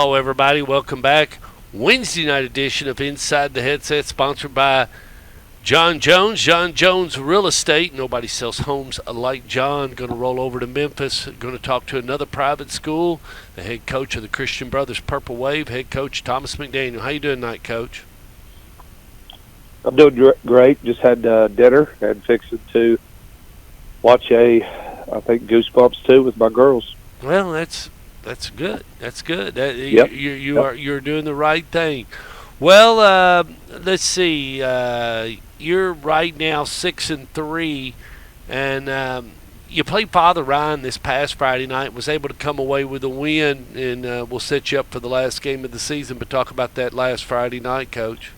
Hello, everybody. Welcome back. Wednesday night edition of Inside the Headset, sponsored by John Jones. John Jones Real Estate. Nobody sells homes like John. Going to roll over to Memphis. Going to talk to another private school. The head coach of the Christian Brothers Purple Wave, head coach Thomas McDaniel. How you doing tonight, Coach? I'm doing great. Just had dinner and fixing to watch I think Goosebumps 2 with my girls. Well, that's good. That's good. Yep. You're doing the right thing. Well, let's see. You're right now 6-3, and you played Father Ryan this past Friday night. Was able to come away with a win, and we'll set you up for the last game of the season. But talk about that last Friday night, Coach.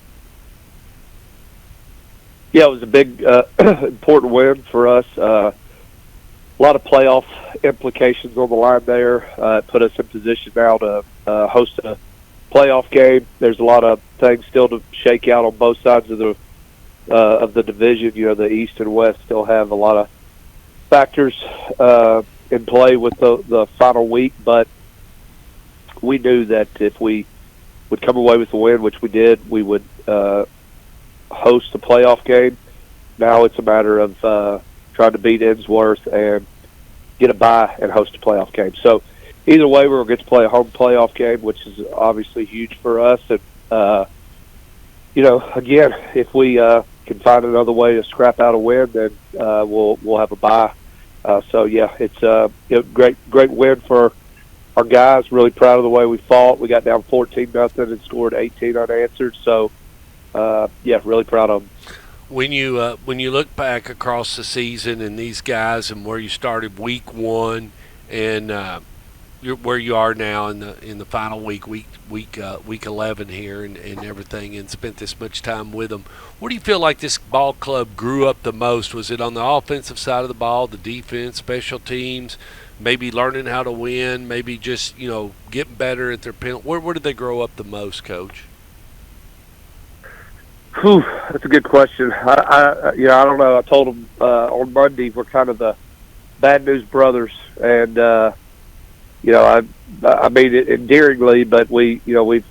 Yeah, it was a big, important win for us. A lot of playoff implications on the line there. It put us in position now to host a playoff game. There's a lot of things still to shake out on both sides of the division. You know, the East and West still have a lot of factors in play with the final week, but we knew that if we would come away with a win, which we did, we would host a playoff game. Now it's a matter of trying to beat Innsworth and get a bye and host a playoff game. So either way, we're going to get to play a home playoff game, which is obviously huge for us. And, again, if we can find another way to scrap out a win, then we'll have a bye. It's a great win for our guys. Really proud of the way we fought. We got down 14-0 and scored 18 unanswered. So, really proud of them. When you look back across the season and these guys and where you started week 1 and where you are now in the final week 11 here and everything, and spent this much time with them, what do you feel like this ball club grew up the most? Was it on the offensive side of the ball, the defense, special teams, maybe learning how to win, maybe just getting better at their penalty? Where did they grow up the most, Coach? That's a good question. I don't know. I told them on Monday we're kind of the bad news brothers, and I mean it endearingly, but we've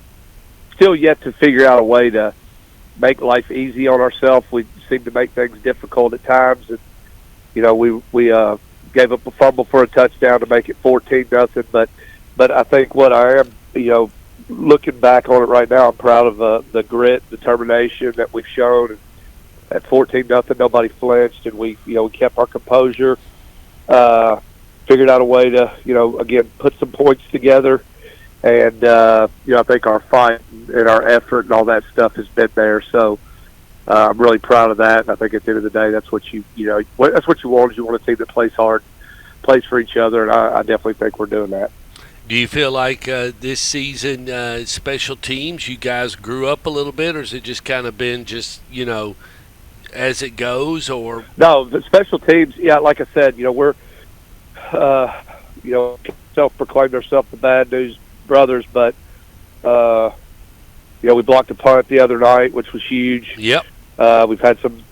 still yet to figure out a way to make life easy on ourselves. We seem to make things difficult at times, and we gave up a fumble for a touchdown to make it 14-0. But I think what I am, looking back on it right now, I'm proud of the grit, determination that we've shown. At 14-0, nobody flinched, and we kept our composure. Figured out a way to again put some points together, and I think our fight and our effort and all that stuff has been there. So I'm really proud of that. And I think at the end of the day, that's what that's what you want. Is you want a team that plays hard, plays for each other, and I definitely think we're doing that. Do you feel like this season, special teams, you guys grew up a little bit, or has it just kind of been as it goes? Or no, the special teams, like I said, we're self-proclaimed ourselves the bad news brothers, but we blocked a punt the other night, which was huge. Yep. We've had some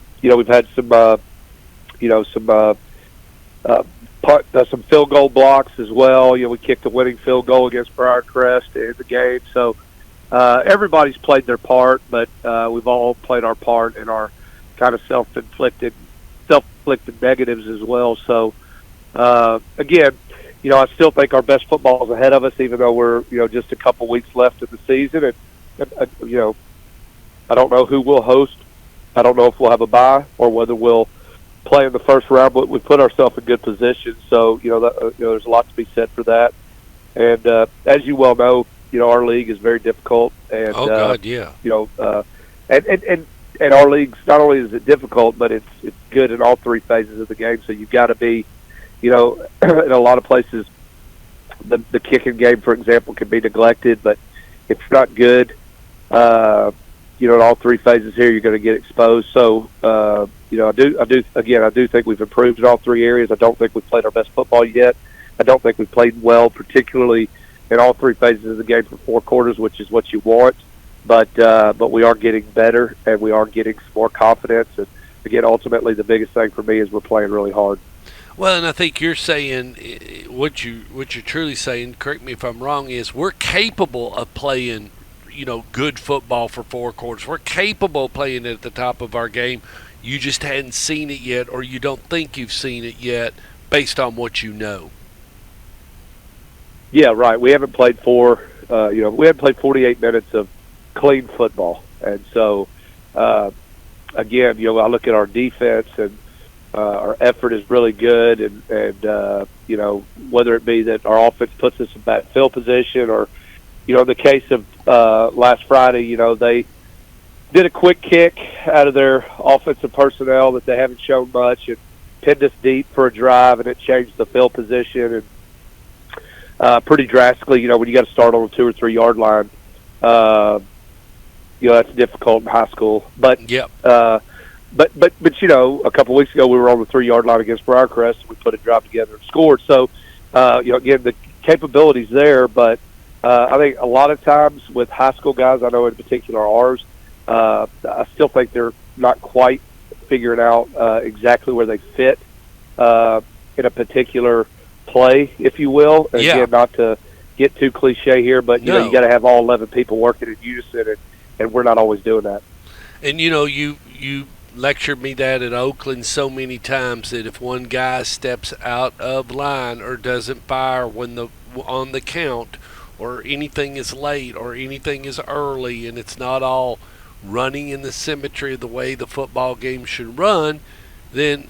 some field goal blocks as well. We kicked a winning field goal against Briarcrest in the game. So everybody's played their part, but we've all played our part in our kind of self-inflicted negatives as well. So again, I still think our best football is ahead of us, even though we're just a couple weeks left of the season. And I don't know who we'll host. I don't know if we'll have a bye or whether we'll play in the first round, but we put ourselves in good position. So there's a lot to be said for that. And as you well know, our league is very difficult. And God, yeah. And our leagues, not only is it difficult, but it's good in all three phases of the game. So you've got to be, in a lot of places, the kicking game, for example, can be neglected. But if you're not good, in all three phases here, you're going to get exposed. So, I do think we've improved in all three areas. I don't think we've played our best football yet. I don't think we've played well, particularly in all three phases of the game for 4 quarters, which is what you want. But we are getting better, and we are getting some more confidence. And again, ultimately, the biggest thing for me is we're playing really hard. Well, and I think you're saying what you're truly saying. Correct me if I'm wrong. Is we're capable of playing, good football for 4 quarters. We're capable of playing it at the top of our game. You just hadn't seen it yet, or you don't think you've seen it yet, based on what you know. Yeah, right. We haven't played we haven't played 48 minutes of clean football, and so again, I look at our defense and our effort is really good, and whether it be that our offense puts us in bad field position, or in the case of last Friday, they did a quick kick out of their offensive personnel that they haven't shown much, and pinned us deep for a drive, and it changed the field position and pretty drastically. When you got to start on a 2 or 3 yard line, that's difficult in high school. But Yep. But a couple of weeks ago we were on the 3 yard line against Briarcrest, and we put a drive together and scored. So, again, the capabilities there, but I think a lot of times with high school guys, I know in particular ours, I still think they're not quite figuring out exactly where they fit in a particular play, if you will. And Yeah. again, not to get too cliche here, but you got to have all 11 people working in unison, and we're not always doing that. And you lectured me that at Oakland so many times that if one guy steps out of line or doesn't fire on the count, or anything is late or anything is early, and it's not all running in the symmetry of the way the football game should run, then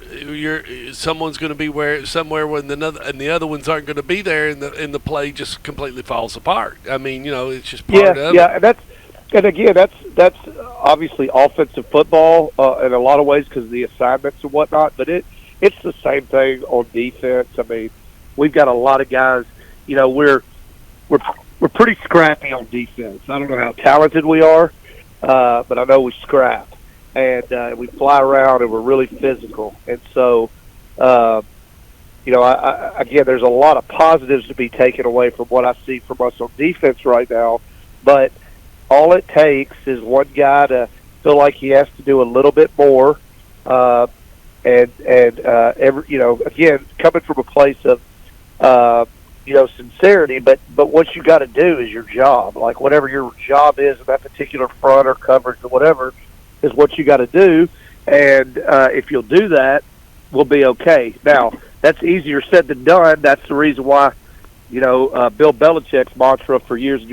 someone's going to be somewhere when the other ones aren't going to be there, and the play just completely falls apart. I mean, it's just part of it. And again, that's obviously offensive football in a lot of ways because of the assignments and whatnot. But it's the same thing on defense. I mean, we've got a lot of guys. We're pretty scrappy on defense. I don't know how talented we are, but I know we scrap, and we fly around, and we're really physical. And so, again, there's a lot of positives to be taken away from what I see from us on defense right now, but all it takes is one guy to feel like he has to do a little bit more, again, coming from a place of sincerity. But what you got to do is your job. Like whatever your job is in that particular front or coverage or whatever is what you got to do. And if you'll do that, we'll be okay. Now that's easier said than done. That's the reason why. Bill Belichick's mantra for years and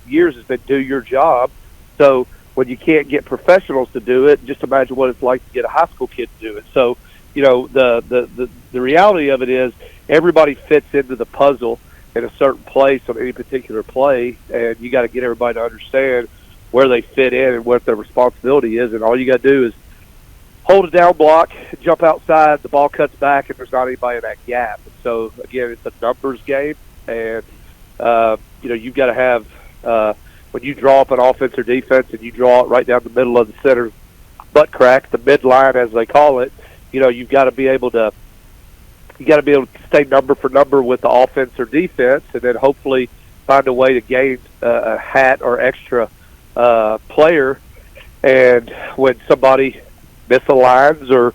years has been do your job. So when you can't get professionals to do it, just imagine what it's like to get a high school kid to do it. So, the reality of it is everybody fits into the puzzle in a certain place on any particular play, and you got to get everybody to understand where they fit in and what their responsibility is. And all you got to do is hold a down block, jump outside, the ball cuts back, and there's not anybody in that gap. So, again, it's a numbers game. And, you've got to have, when you draw up an offense or defense and you draw it right down the middle of the center butt crack, the midline as they call it, you've got to be able to stay number for number with the offense or defense, and then hopefully find a way to gain a hat or extra player. And when somebody misaligns or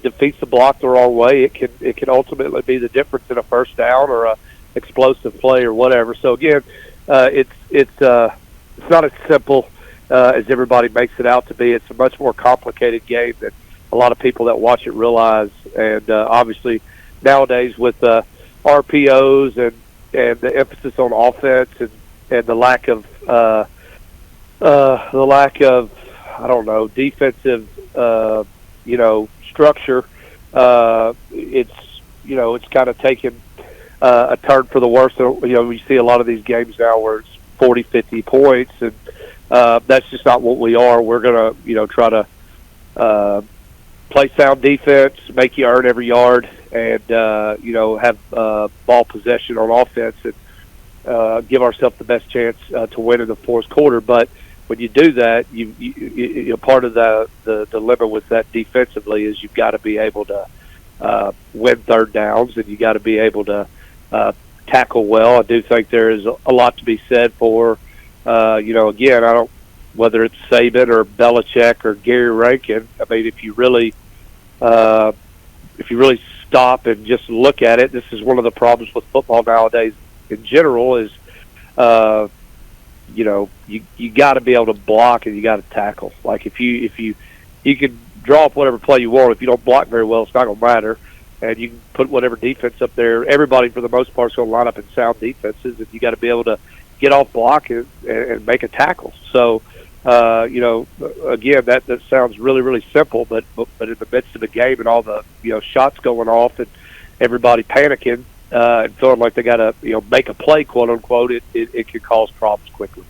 defeats the block the wrong way, it can ultimately be the difference in a first down or a explosive play or whatever. So again, it's not as simple as everybody makes it out to be. It's a much more complicated game than a lot of people that watch it realize. And obviously nowadays with RPOs and the emphasis on offense and the lack of defensive structure, it's kind of taken a turn for the worse. So, we see a lot of these games now where it's 40, 50 points, and that's just not what we are. We're going to, try to play sound defense, make you earn every yard, and, have ball possession on offense and give ourselves the best chance to win in the fourth quarter. But when you do that, you part of the dilemma with that defensively is you've got to be able to win third downs, and you got to be able to tackle well. I do think there is a lot to be said for, again, I don't, whether it's Saban or Belichick or Gary Rankin. I mean, if you really if you really stop and just look at it, this is one of the problems with football nowadays in general is, you got to be able to block and you got to tackle. Like if you can draw up whatever play you want. If you don't block very well, it's not going to matter. And you can put whatever defense up there. Everybody, for the most part, is going to line up in sound defenses, and you got to be able to get off block and make a tackle. So, again, that sounds really, really simple, but in the midst of the game and all the shots going off and everybody panicking and feeling like they got to make a play, quote unquote, it can cause problems quickly.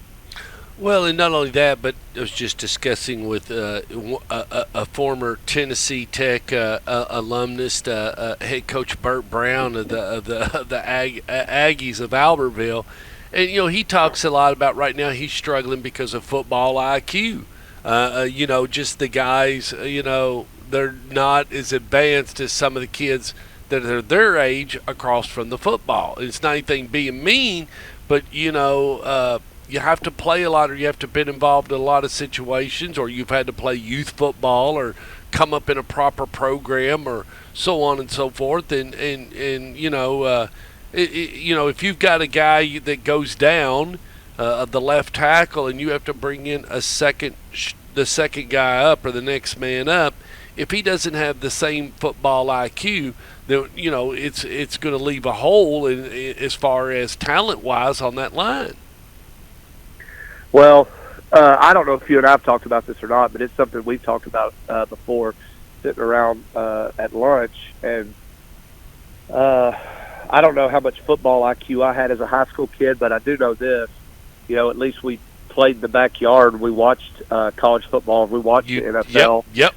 Well, and not only that, but I was just discussing with a former Tennessee Tech alumnus, head coach Burt Brown of the Aggies of Albertville, and he talks a lot about right now he's struggling because of football IQ. Just the guys, they're not as advanced as some of the kids that are their age across from the football. It's not anything being mean, but you have to play a lot, or you have to be involved in a lot of situations, or you've had to play youth football or come up in a proper program or so on and so forth. And if you've got a guy that goes down, the left tackle, and you have to bring in the second guy up or the next man up, if he doesn't have the same football IQ, then it's going to leave a hole as far as talent-wise on that line. Well, I don't know if you and I have talked about this or not, but it's something we've talked about before, sitting around at lunch. And I don't know how much football IQ I had as a high school kid, but I do know this. At least we played in the backyard. We watched college football. We watched the NFL. Yep.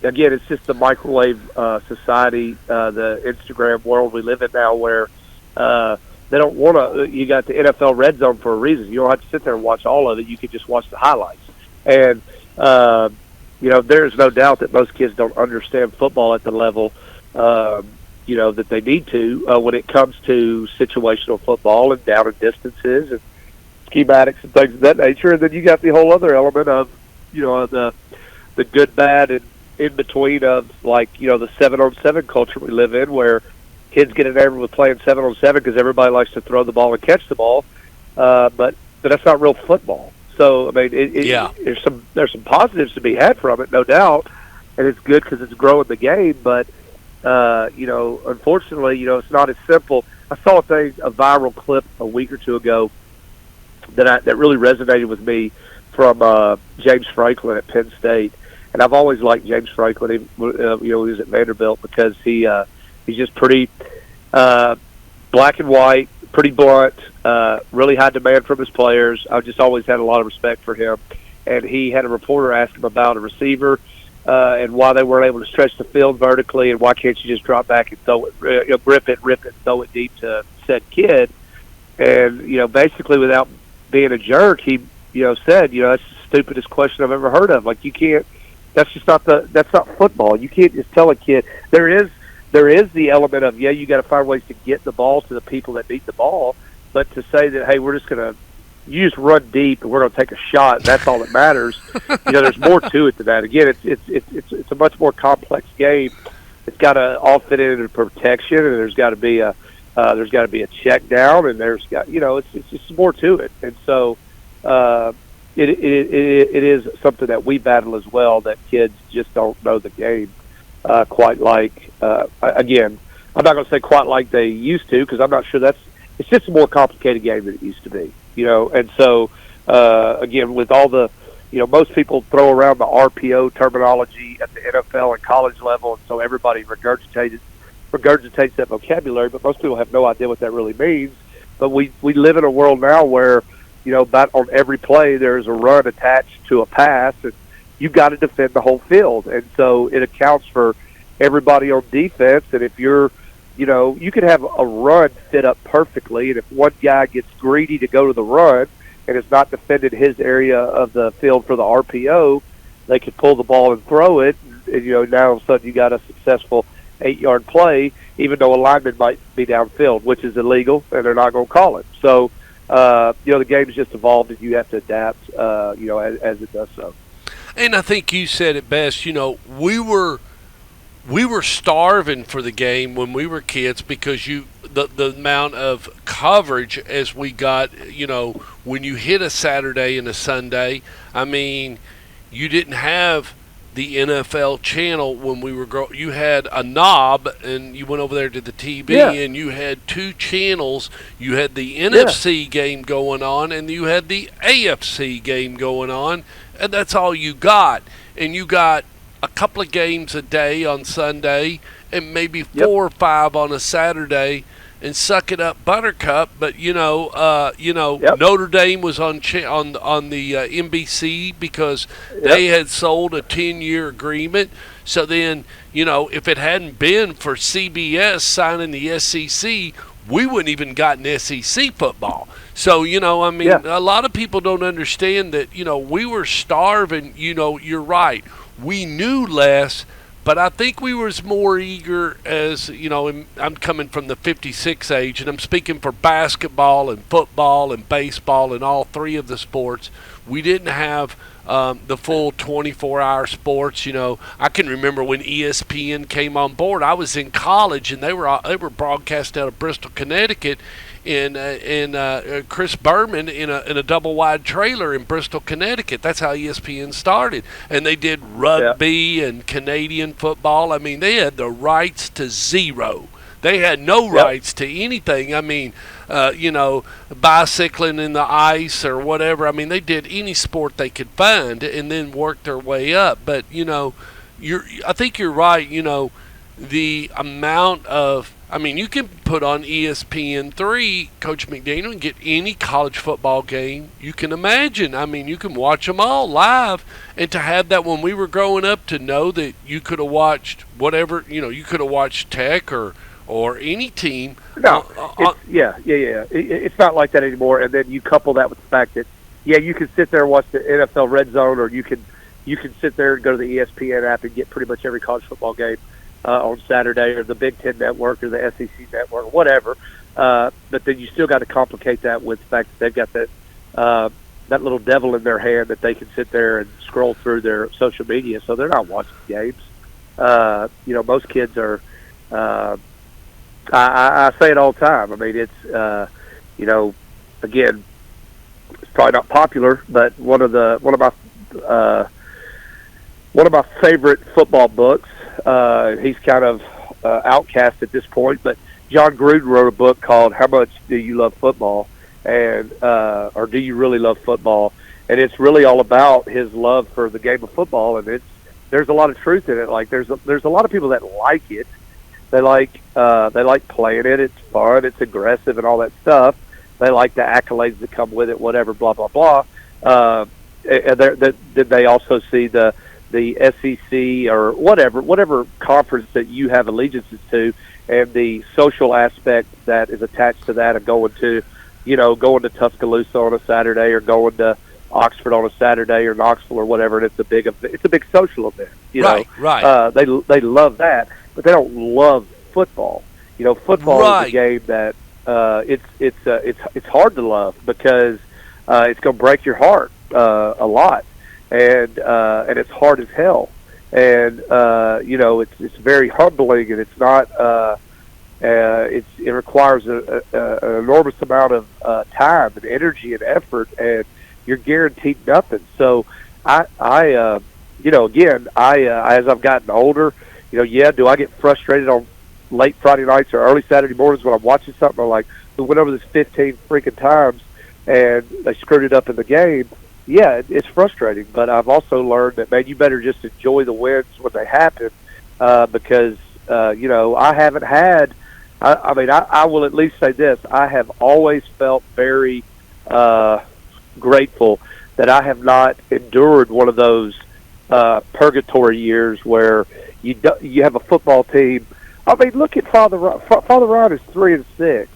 Again, it's just the microwave society, the Instagram world we live in now, where they don't want to. You got the NFL Red Zone for a reason. You don't have to sit there and watch all of it. You can just watch the highlights. And there's no doubt that most kids don't understand football at the level that they need to when it comes to situational football and down and distances and schematics and things of that nature. And then you got the whole other element of the good, bad, and in between of the 7-on-7 culture we live in, where kids get enamored with playing 7-on-7 because everybody likes to throw the ball and catch the ball, but that's not real football. So I mean, there's some positives to be had from it, no doubt, and it's good because it's growing the game. But unfortunately, it's not as simple. I saw a viral clip a week or two ago that really resonated with me from James Franklin at Penn State, and I've always liked James Franklin. He was at Vanderbilt because he's just pretty black and white, pretty blunt, really high demand from his players. I've just always had a lot of respect for him. And he had a reporter ask him about a receiver and why they weren't able to stretch the field vertically, and why can't you just drop back and throw it, rip it, throw it deep to said kid. And, basically without being a jerk, he, said, that's the stupidest question I've ever heard of. Like, you can't, that's not football. You can't just tell a kid. There is the element of, you got to find ways to get the ball to the people that need the ball, but to say that, hey, we're just going to, you just run deep and we're going to take a shot, that's all that matters. There's more to it than that. Again, it's a much more complex game. It's got to all fit into protection, and there's got to be a check down, and it's just more to it. And so it is something that we battle as well, that kids just don't know the game quite like. Again, I'm not going to say quite like they used to, because I'm not sure it's just a more complicated game than it used to be. And so again, with all the, most people throw around the RPO terminology at the NFL and college level, and so everybody regurgitates that vocabulary, but most people have no idea what that really means. But we live in a world now where, about on every play there's a run attached to a pass, and you've got to defend the whole field. And so it accounts for everybody on defense. And if you're, you could have a run fit up perfectly, and if one guy gets greedy to go to the run and has not defended his area of the field for the RPO, they could pull the ball and throw it. And now all of a sudden you got a successful 8-yard play, even though a lineman might be downfield, which is illegal, and they're not going to call it. So, the game's just evolved, and you have to adapt, as it does so. And I think you said it best. We we were starving for the game when we were kids because the amount of coverage as we got, when you hit a Saturday and a Sunday. I mean, you didn't have the NFL channel when we were growing. You had a knob, and you went over there to the TV, Yeah. and you had two channels. You had the Yeah. NFC game going on, and you had the AFC game going on, and that's all you got. And you got a couple of games a day on Sunday, and maybe Yep. 4 or 5 on a Saturday. And suck it up, Buttercup. But Yep. Notre Dame was on the NBC because they had sold a 10-year agreement. So then, if it hadn't been for CBS signing the SEC, we wouldn't even gotten SEC football. So Yeah. a lot of people don't understand that. We were starving. You're right. We knew less. But I think we was more eager as, I'm coming from the 56 age, and I'm speaking for basketball and football and baseball and all three of the sports. We didn't have the full 24-hour sports. I can remember when ESPN came on board. I was in college, and they were broadcast out of Bristol, Connecticut, and Chris Berman in a double wide trailer in Bristol, Connecticut. That's how ESPN started, and they did rugby and Canadian football. I mean, they had the rights to zero. They had no rights to anything. I mean, bicycling in the ice or whatever. I mean, they did any sport they could find and then worked their way up. But I think you're right. The amount of, you can put on ESPN3, Coach McDaniel, and get any college football game you can imagine. You can watch them all live. And to have that when we were growing up, to know that you could have watched whatever, you could have watched Tech or any team. No, it's not like that anymore. And then you couple that with the fact that, you can sit there and watch the NFL Red Zone, or you can sit there and go to the ESPN app and get pretty much every college football game on Saturday, or the Big Ten Network, or the SEC Network, whatever. But then you still got to complicate that with the fact that they've got that little devil in their hand that they can sit there and scroll through their social media, so they're not watching games. Most kids are. I say it all the time. It's again, it's probably not popular, but one of my favorite football books. He's kind of outcast at this point, but John Gruden wrote a book called "How Much Do You Love Football?" and or do you really love football? And it's really all about his love for the game of football, and there's a lot of truth in it. Like there's a lot of people that like it. They like playing it. It's fun. It's aggressive and all that stuff. They like the accolades that come with it. Whatever, blah blah blah. And they also see the SEC or whatever conference that you have allegiances to, and the social aspect that is attached to that of going to Tuscaloosa on a Saturday, or going to Oxford on a Saturday, or Knoxville or whatever. And it's a big social event. Right. They love that, but they don't love football. Football is a game that it's hard to love because it's going to break your heart a lot. And it's hard as hell, and it's very humbling, and it's not. It requires an enormous amount of time and energy and effort, and you're guaranteed nothing. So I as I've gotten older, do I get frustrated on late Friday nights or early Saturday mornings when I'm watching something? I'm like, we went over this 15 freaking times, and they screwed it up in the game. Yeah, it's frustrating, but I've also learned that, man, you better just enjoy the wins when they happen, because I haven't had. I will at least say this: I have always felt very grateful that I have not endured one of those purgatory years where you have a football team. Look at Father Ryan. Father Ryan is 3-6.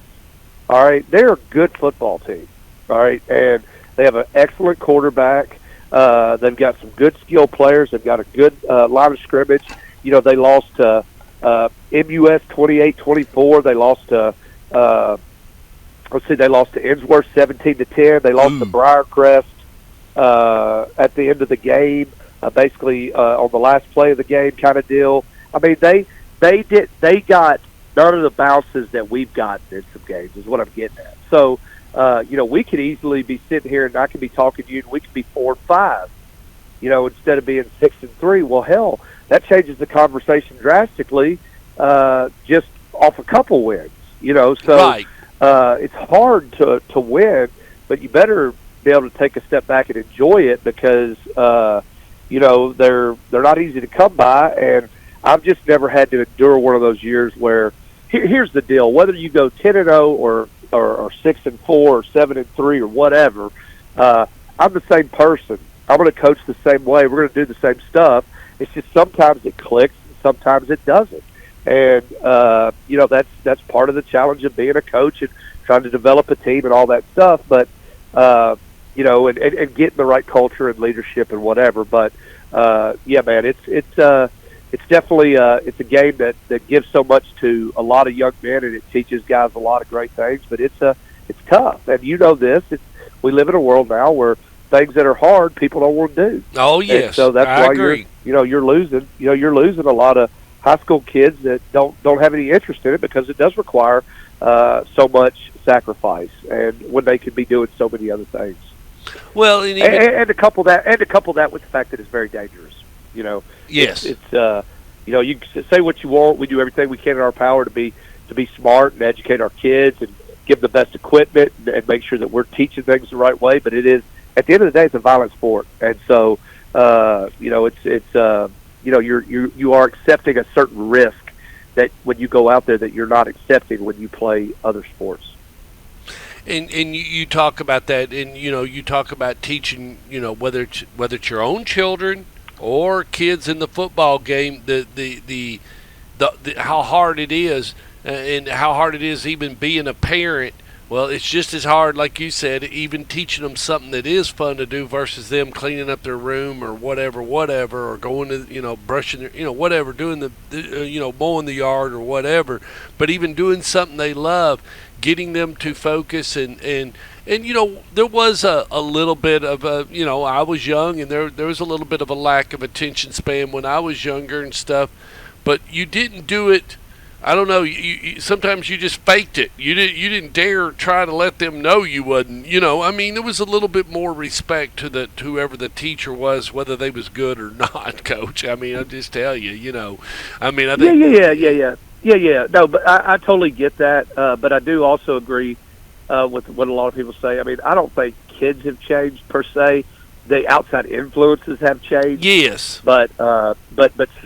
All right, they're a good football team. All right, and they have an excellent quarterback. They've got some good skill players. They've got a good line of scrimmage. They lost to MUS 28-24. They lost to they lost to Innsworth 17-10. They lost to Briarcrest at the end of the game, basically on the last play of the game kind of deal. I mean, they got none of the bounces that we've gotten in some games is what I'm getting at. So, we could easily be sitting here and I could be talking to you and we could be 4-5, instead of being 6-3. Well, hell, that changes the conversation drastically, just off a couple wins, so Right. it's hard to win, but you better be able to take a step back and enjoy it because, they're not easy to come by. And I've just never had to endure one of those years where here's the deal, whether you go 10-0 or 6-4 or 7-3 or whatever, I'm the same person. I'm going to coach the same way. We're going to do the same stuff. It's just sometimes it clicks and sometimes it doesn't. And, that's part of the challenge of being a coach and trying to develop a team and all that stuff. But, and getting the right culture and leadership and whatever. But, man, it's definitely it's a game that gives so much to a lot of young men, and it teaches guys a lot of great things. But it's tough, and this. We live in a world now where things that are hard, people don't want to do. Oh yes, and so that's I why agree. you're losing. You're losing a lot of high school kids that don't have any interest in it because it does require so much sacrifice, and when they could be doing so many other things. Well, and to couple that with the fact that it's very dangerous. Yes, it's you can say what you want. We do everything we can in our power to be smart and educate our kids and give them the best equipment and make sure that we're teaching things the right way. But it is, at the end of the day, it's a violent sport, and so you are accepting a certain risk that when you go out there that you're not accepting when you play other sports. And you talk about that, and you talk about teaching, whether it's your own children or kids in the football game, the how hard it is, and how hard it is even being a parent. Well, it's just as hard, like you said, even teaching them something that is fun to do versus them cleaning up their room or whatever, or going to, brushing their, whatever, doing the, mowing the yard or whatever. But even doing something they love, getting them to focus and there was a little bit of a, I was young and there was a little bit of a lack of attention span when I was younger and stuff, but you didn't do it. I don't know. You sometimes you just faked it. You didn't dare try to let them know you wasn't. I mean, there was a little bit more respect to whoever the teacher was, whether they was good or not, Coach. I mean, I just tell you. I mean, I think. Yeah. No, but I totally get that. But I do also agree with what a lot of people say. I mean, I don't think kids have changed per se. The outside influences have changed. Yes. But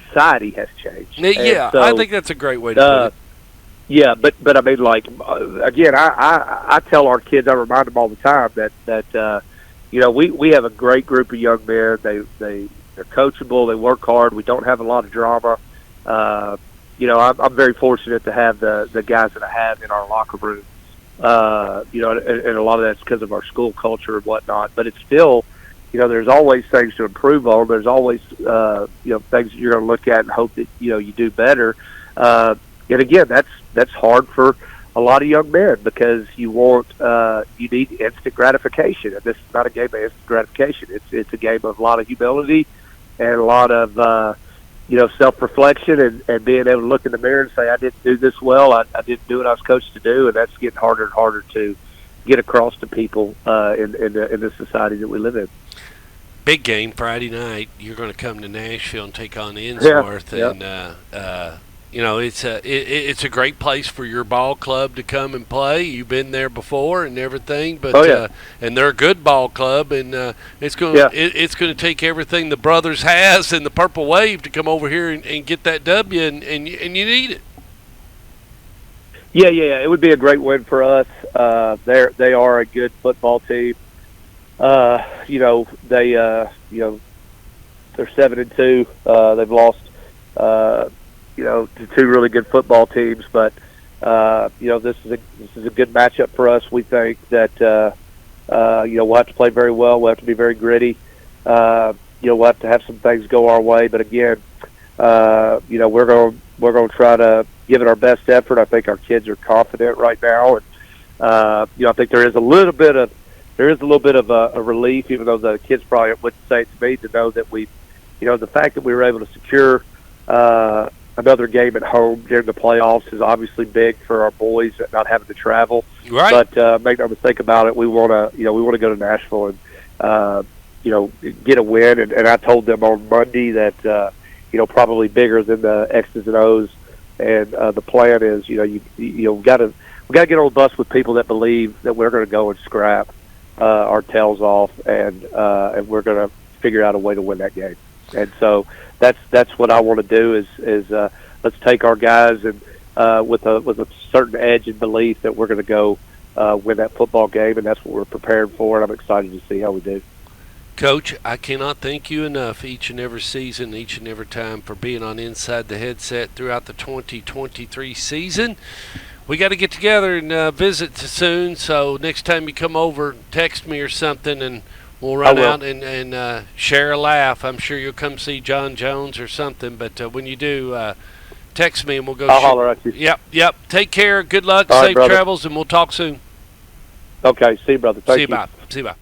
society has changed. Yeah, so, I think that's a great way to put it. Yeah, but I mean, like, again, I tell our kids, I remind them all the time that we have a great group of young men. They're coachable. They work hard. We don't have a lot of drama. I'm very fortunate to have the guys that I have in our locker room. And a lot of that's because of our school culture and whatnot. But it's still, there's always things to improve on. There's always, things that you're going to look at and hope that, you do better. And again, that's hard for a lot of young men because you need instant gratification. And this is not a game of instant gratification. It's a game of a lot of humility and a lot of, self-reflection and being able to look in the mirror and say, I didn't do this well. I didn't do what I was coached to do. And that's getting harder and harder to get across to people in the society that we live in. Big game Friday night. You're going to come to Nashville and take on Innsworth, and it's a great place for your ball club to come and play. You've been there before and everything, but and they're a good ball club, and it's going to take everything the Brothers has and the Purple Wave to come over here and get that W, and you need it. Yeah, it would be a great win for us. They are a good football team. They're 7-2. They've lost, to two really good football teams, but this is a good matchup for us. We think that we'll have to play very well. We'll have to be very gritty. We'll have to have some things go our way, but again, we're going to try to give it our best effort. I think our kids are confident right now, and I think there is a little bit of a relief, even though the kids probably wouldn't say it to me, to know that the fact that we were able to secure another game at home during the playoffs is obviously big for our boys not having to travel. Right. But make no mistake about it, we want to go to Nashville and get a win. And I told them on Monday that probably bigger than the X's and O's. And the plan is we got to get on the bus with people that believe that we're going to go and scrap our tails off, and we're going to figure out a way to win that game. And so that's what I want to do is let's take our guys and with a certain edge and belief that we're going to go win that football game, and that's what we're preparing for. And I'm excited to see how we do. Coach, I cannot thank you enough each and every season, each and every time for being on Inside the Headset throughout the 2023 season. We got to get together and visit soon, so next time you come over, text me or something, and we'll run out and share a laugh. I'm sure you'll come see John Jones or something, but when you do, text me and we'll go. I'll holler at you. Yep. Take care. Good luck. All right, Safe brother. travels, and we'll talk soon. Okay. See you, brother. Thank you. See you, bye.